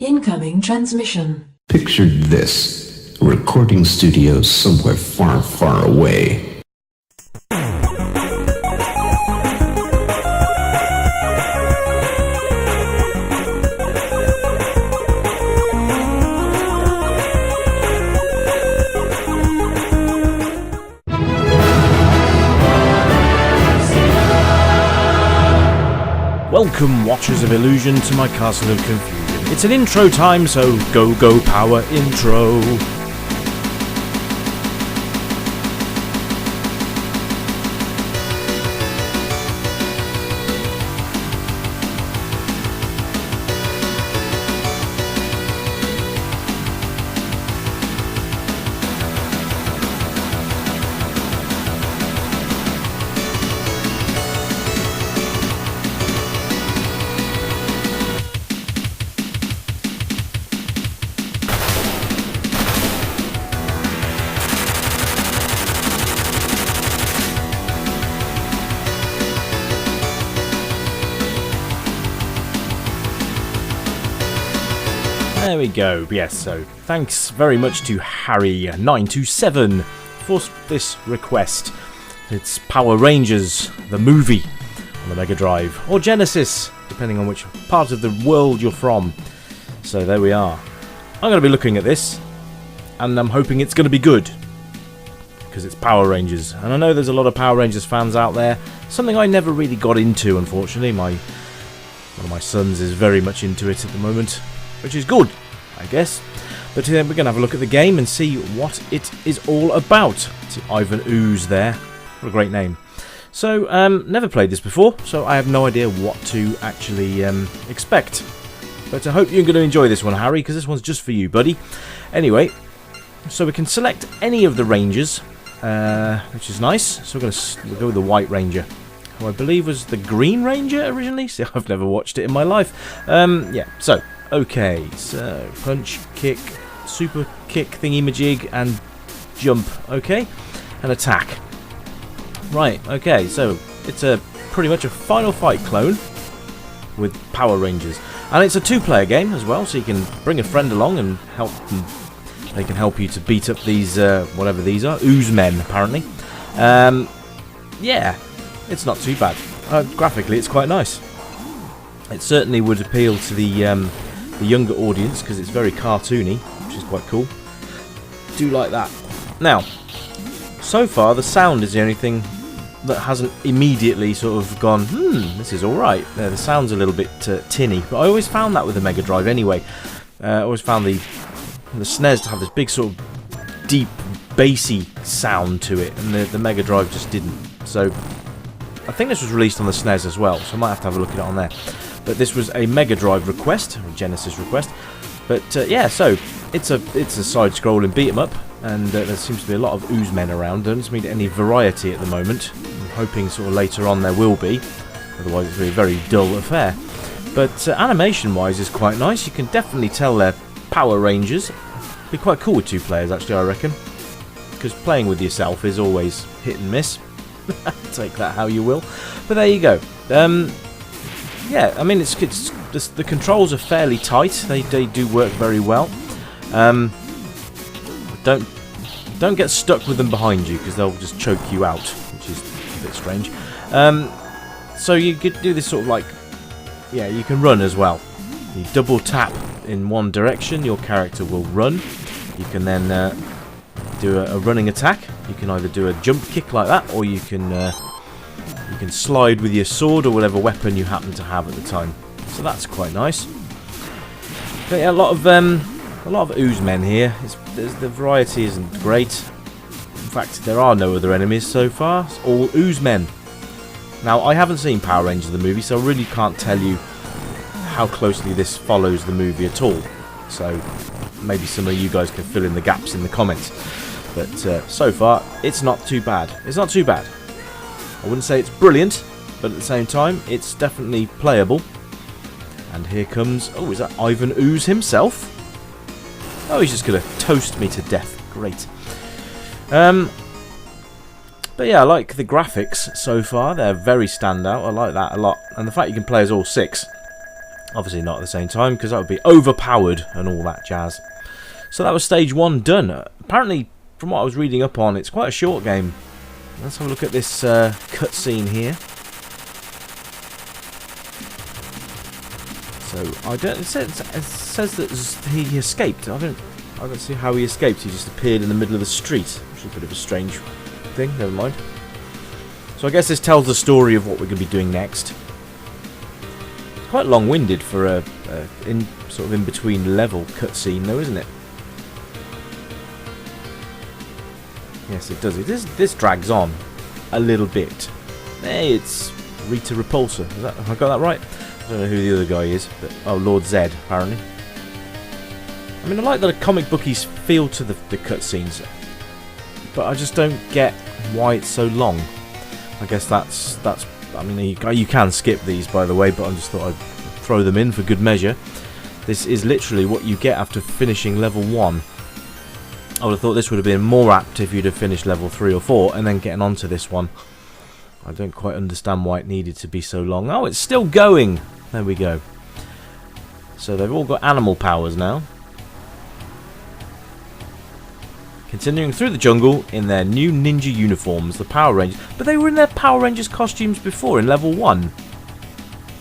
Incoming transmission. Picture this. A recording studio somewhere far, far away. Welcome, Watchers of Illusion, to my Castle of Confusion. It's an intro time, so go power intro. There we go. Yes, so thanks very much to Harry927 for this request. It's Power Rangers, the movie, on the Mega Drive, or Genesis, depending on which part of the world you're from. So there we are. I'm going to be looking at this, and I'm hoping it's going to be good, because it's Power Rangers. And I know there's a lot of Power Rangers fans out there, something I never really got into, unfortunately. One of my sons is very much into it at the moment, which is good, I guess. But we're going to have a look at the game and see what it is all about. See Ivan Ooze there. What a great name. So, never played this before, so I have no idea what to actually expect. But I hope you're going to enjoy this one, Harry, because this one's just for you, buddy. Anyway, so we can select any of the Rangers, which is nice. So we'll go with the White Ranger, who I believe was the Green Ranger originally. See, I've never watched it in my life. Yeah, so... Okay, so punch, kick, super kick thingy-majig, and jump, okay? And attack. Right, okay, so it's pretty much a Final Fight clone with Power Rangers. And it's a two-player game as well, so you can bring a friend along and help them. They can help you to beat up these, whatever these are, ooze men, apparently. Yeah, it's not too bad. Graphically, it's quite nice. It certainly would appeal to the younger audience, because it's very cartoony, which is quite cool. Do like that. Now, so far the sound is the only thing that hasn't immediately sort of gone, this is alright. The sound's a little bit tinny, but I always found that with the Mega Drive anyway. I always found the SNES to have this big sort of deep, bassy sound to it, and the Mega Drive just didn't. So, I think this was released on the SNES as well, so I might have to have a look at it on there. But this was a Mega Drive request, or a Genesis request. But yeah, so it's a side-scrolling beat 'em up, and there seems to be a lot of ooze men around. There doesn't seem to be any variety at the moment. I'm hoping sort of later on there will be, otherwise it's a very dull affair. But animation-wise is quite nice. You can definitely tell they're Power Rangers. Be quite cool with two players, actually, I reckon, because playing with yourself is always hit and miss. Take that how you will. But there you go. Yeah, I mean, it's the controls are fairly tight. They do work very well. Don't get stuck with them behind you, because they'll just choke you out, which is a bit strange. So you could do this sort of like, yeah, you can run as well. You double tap in one direction, your character will run. You can then do a running attack. You can either do a jump kick like that, or you can slide with your sword or whatever weapon you happen to have at the time. So that's quite nice. But yeah, a lot of ooze men here. The variety isn't great. In fact, there are no other enemies so far. It's all ooze men. Now, I haven't seen Power Rangers the movie, so I really can't tell you how closely this follows the movie at all. So maybe some of you guys can fill in the gaps in the comments. But so far, it's not too bad. It's not too bad. I wouldn't say it's brilliant, but at the same time, it's definitely playable. And here comes... Oh, is that Ivan Ooze himself? Oh, he's just going to toast me to death. Great. But yeah, I like the graphics so far. They're very standout. I like that a lot. And the fact you can play as all six. Obviously not at the same time, because that would be overpowered and all that jazz. So that was stage 1 done. Apparently, from what I was reading up on, it's quite a short game. Let's have a look at this cutscene here. So I don't. It says that he escaped. I don't see how he escaped. He just appeared in the middle of the street, which is a bit of a strange thing. Never mind. So I guess this tells the story of what we're going to be doing next. It's quite long-winded for a in between level cutscene, though, isn't it? Yes, it does. This drags on a little bit. Hey, it's Rita Repulsa. Have I got that right? I don't know who the other guy is, but oh, Lord Zed, apparently. I mean, I like the comic bookies feel to the cutscenes, but I just don't get why it's so long. I guess that's. I mean, you can skip these, by the way, but I just thought I'd throw them in for good measure. This is literally what you get after finishing level 1. I would have thought this would have been more apt if you'd have finished level 3 or 4 and then getting on to this one. I don't quite understand why it needed to be so long. Oh, it's still going! There we go. So they've all got animal powers now. Continuing through the jungle in their new ninja uniforms, the Power Rangers. But they were in their Power Rangers costumes before in level 1.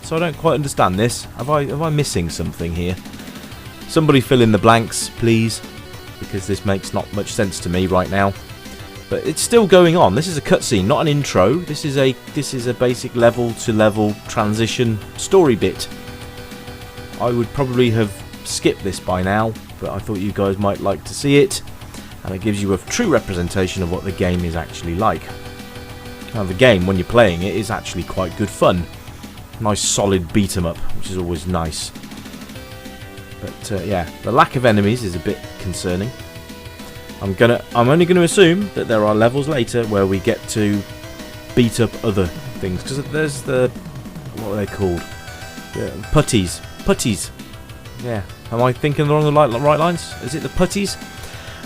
So I don't quite understand this. Have I missing something here? Somebody fill in the blanks, please. Because this makes not much sense to me right now. But it's still going on. This is a cutscene, not an intro. This is a basic level to level transition story bit. I would probably have skipped this by now, but I thought you guys might like to see it, and it gives you a true representation of what the game is actually like. Now the game, when you're playing it, is actually quite good fun. Nice solid beat 'em up, which is always nice. But yeah, the lack of enemies is a bit concerning. I'm only gonna assume that there are levels later where we get to beat up other things, because there's what are they called? Putties. Yeah, am I thinking along the right lines? Is it the putties?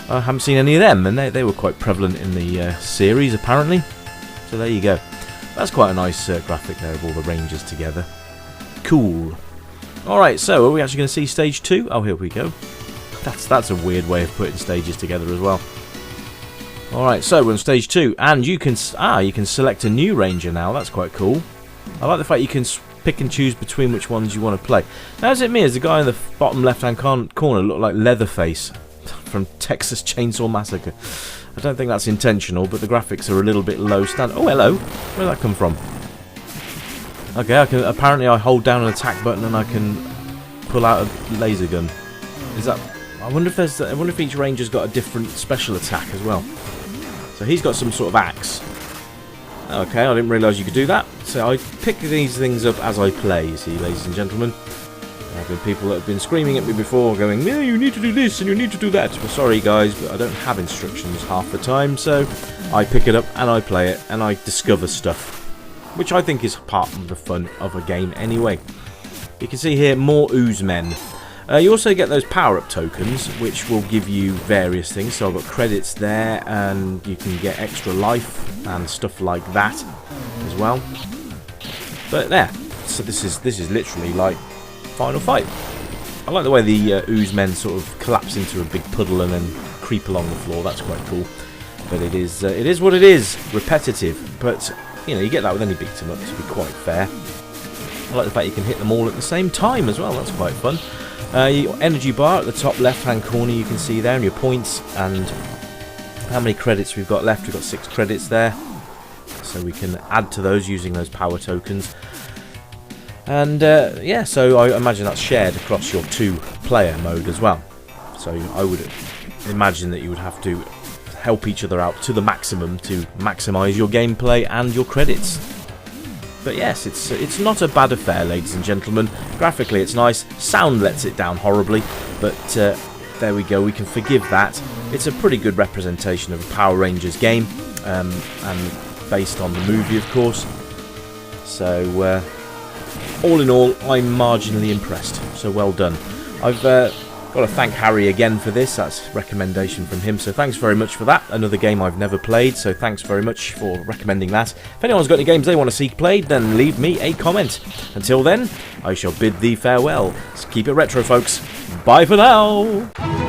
I haven't seen any of them, and they were quite prevalent in the series apparently. So there you go. That's quite a nice graphic there of all the Rangers together. Cool. Alright, so are we actually going to see stage 2? Oh, here we go. That's a weird way of putting stages together as well. Alright, so we're on stage 2, and you can select a new Ranger now. That's quite cool. I like the fact you can pick and choose between which ones you want to play. Now, is it me? As the guy in the bottom left-hand corner look like Leatherface from Texas Chainsaw Massacre? I don't think that's intentional, but the graphics are a little bit low standard. Oh, hello. Where did that come from? Okay, apparently I hold down an attack button and I can pull out a laser gun. Is that? I wonder if each Ranger's got a different special attack as well. So he's got some sort of axe. Okay, I didn't realise you could do that. So I pick these things up as I play, you see, ladies and gentlemen. There have been people that have been screaming at me before, going, "Yeah, you need to do this and you need to do that." Well, sorry guys, but I don't have instructions half the time, so I pick it up and I play it and I discover stuff, which I think is part of the fun of a game anyway. You can see here more ooze men. You also get those power-up tokens, which will give you various things. So I've got credits there, and you can get extra life and stuff like that as well. But there, so this is literally like Final Fight. I like the way the ooze men sort of collapse into a big puddle and then creep along the floor. That's quite cool. But it is what it is. Repetitive, but you know, you get that with any beat 'em up, to be quite fair. I like the fact you can hit them all at the same time as well. That's quite fun. Your energy bar at the top left-hand corner, you can see there, and your points and how many credits we've got left. We've got 6 credits there, so we can add to those using those power tokens. And yeah, so I imagine that's shared across your 2-player mode as well. So I would imagine that you would have to help each other out to the maximum to maximise your gameplay and your credits. But yes, it's not a bad affair, ladies and gentlemen. Graphically, it's nice. Sound lets it down horribly, but there we go. We can forgive that. It's a pretty good representation of a Power Rangers game, and based on the movie, of course. So, all in all, I'm marginally impressed. So well done. I've Got to thank Harry again for this. That's a recommendation from him, so thanks very much for that. Another game I've never played, so thanks very much for recommending that. If anyone's got any games they want to see played, then leave me a comment. Until then, I shall bid thee farewell. So keep it retro, folks. Bye for now!